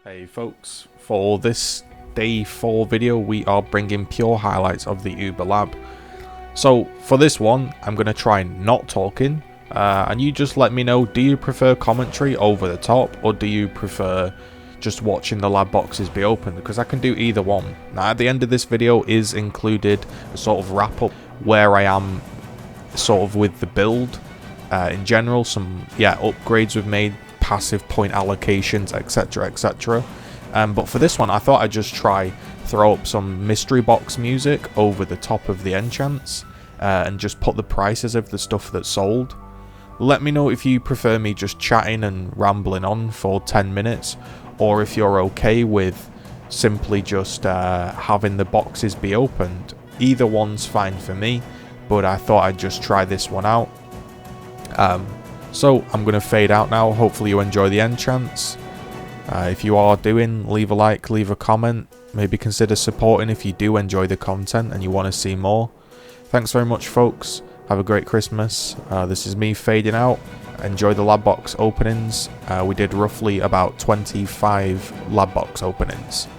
Hey folks, for this day 4 video we are bringing pure highlights of the Uber Lab. So for this one I'm going to try not talking and you just let me know, do you prefer commentary over the top or do you prefer just watching the lab boxes be opened? Because I can do either one. Now at the end of this video is included a sort of wrap up where I am sort of with the build in general, some upgrades we've made, passive point allocations, etc, etc. But for this one I thought I'd just throw up some mystery box music over the top of the enchants and just put the prices of the stuff that's sold. Let me know if you prefer me just chatting and rambling on for 10 minutes or if you're okay with simply just having the boxes be opened. Either one's fine for me, but I thought I'd just try this one out. So I'm going to fade out now. Hopefully you enjoy the enchants. If you are leave a like, leave a comment. Maybe consider supporting if you do enjoy the content and you want to see more. Thanks very much folks. Have a great Christmas. This is me fading out. Enjoy the lab box openings. We did roughly about 25 lab box openings.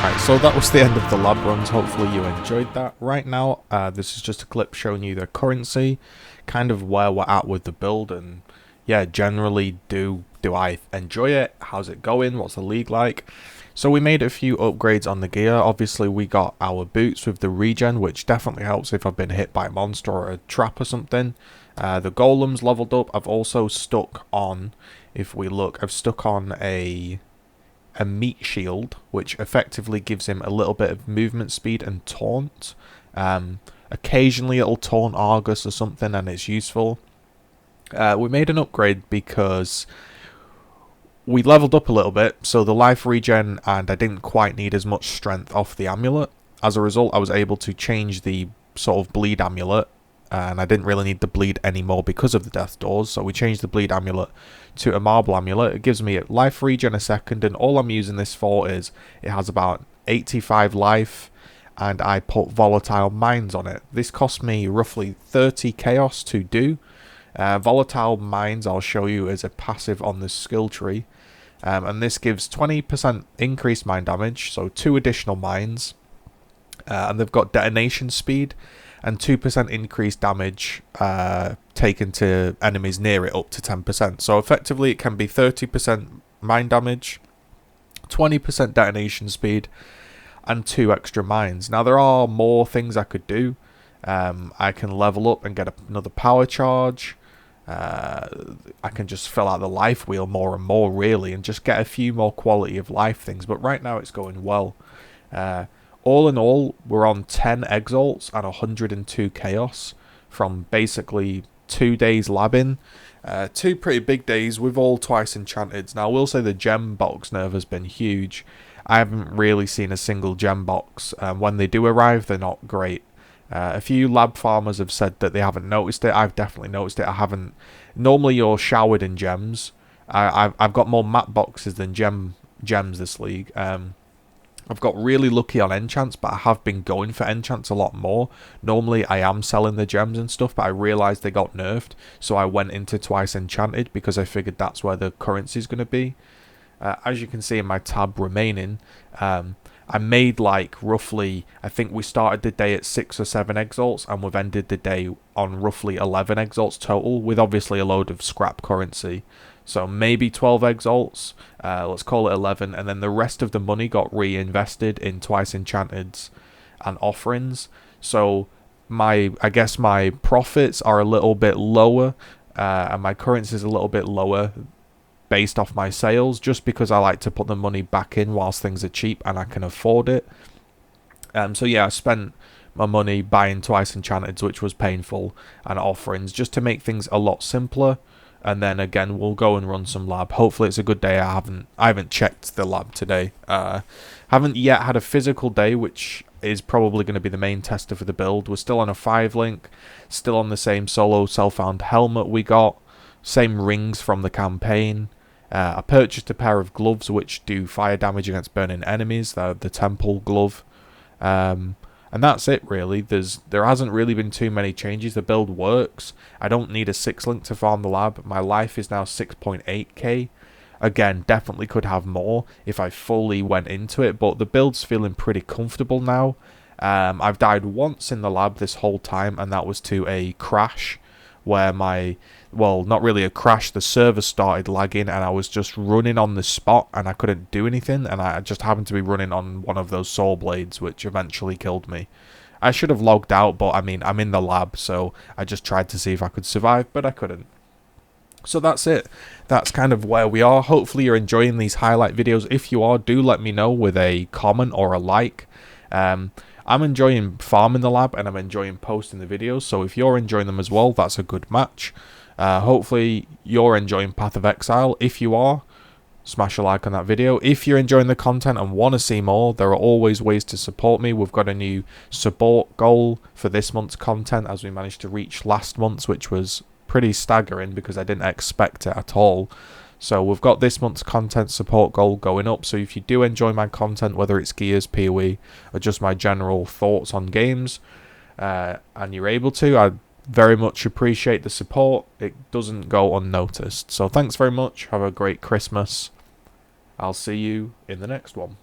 Right, so that was the end of the lab runs. Hopefully you enjoyed that. Right now, this is just a clip showing you the currency, kind of where we're at with the build, and yeah, generally do I enjoy it? How's it going? What's the league like? So we made a few upgrades on the gear. Obviously we got our boots with the regen, which definitely helps if I've been hit by a monster or a trap or something. The golems leveled up. I've also stuck on, if we look, I've stuck on a meat shield, which effectively gives him a little bit of movement speed and taunt. Occasionally it'll taunt Argus or something and it's useful. We made an upgrade because we leveled up a little bit, so the life regen, and I didn't quite need as much strength off the amulet. As a result, I was able to change the sort of bleed amulet, and I didn't really need the bleed anymore because of the death doors, so we changed the bleed amulet to a marble amulet. It gives me life regen a second, and all I'm using this for is it has about 85 life, and I put volatile mines on it. This cost me roughly 30 chaos to do. Volatile mines, I'll show you, as a passive on the skill tree, and this gives 20% increased mine damage, so 2 additional mines, and they've got detonation speed and 2% increased damage taken to enemies near it, up to 10%. So effectively it can be 30% mine damage, 20% detonation speed, and 2 extra mines. Now there are more things I could do. I can level up and get another power charge. I can just fill out the life wheel more and more, really, and just get a few more quality of life things. But right now it's going well. All in all, we're on 10 exalts and 102 chaos from basically 2 days labbing. 2 pretty big days with all twice enchanted. Now I will say the gem box nerf has been huge. I haven't really seen a single gem box. When they do arrive, they're not great. A few lab farmers have said that they haven't noticed it. I've definitely noticed it. I haven't. Normally you're showered in gems. I've got more map boxes than gems this league. I've got really lucky on enchants, but I have been going for enchants a lot more. Normally I am selling the gems and stuff, but I realised they got nerfed, so I went into twice enchanted because I figured that's where the currency is going to be. As you can see in my tab remaining, I made like roughly, I think we started the day at 6 or 7 exalts, and we've ended the day on roughly 11 exalts total, with obviously a load of scrap currency. So maybe 12 exalts, let's call it 11, and then the rest of the money got reinvested in twice enchanteds and offerings. So I guess my profits are a little bit lower, and my currency is a little bit lower based off my sales, just because I like to put the money back in whilst things are cheap and I can afford it. So yeah, I spent my money buying twice enchanteds, which was painful, and offerings, just to make things a lot simpler. And then again, we'll go and run some lab. Hopefully it's a good day. I haven't checked the lab today. Haven't yet had a physical day, which is probably going to be the main tester for the build. We're still on a 5-link, still on the same solo self-found helmet we got, same rings from the campaign. I purchased a pair of gloves which do fire damage against burning enemies, the temple glove. And that's it really. There hasn't really been too many changes. The build works. I don't need a 6-link to farm the lab. My life is now 6.8k. Again, definitely could have more if I fully went into it, but the build's feeling pretty comfortable now. I've died once in the lab this whole time, and that was to a crash where well, not really a crash, the server started lagging and I was just running on the spot and I couldn't do anything, and I just happened to be running on one of those saw blades, which eventually killed me. I should have logged out, but I mean, I'm in the lab, so I just tried to see if I could survive, but I couldn't. So that's it. That's kind of where we are. Hopefully you're enjoying these highlight videos. If you are, do let me know with a comment or a like. I'm enjoying farming the lab and I'm enjoying posting the videos, so if you're enjoying them as well, that's a good match. Hopefully you're enjoying Path of Exile. If you are, smash a like on that video. If you're enjoying the content and want to see more, there are always ways to support me. We've got a new support goal for this month's content, as we managed to reach last month's, which was pretty staggering because I didn't expect it at all. So we've got this month's content support goal going up. So if you do enjoy my content, whether it's Gears, PoE, or just my general thoughts on games, and you're able to, I'd very much appreciate the support. It doesn't go unnoticed. So thanks very much. Have a great Christmas. I'll see you in the next one.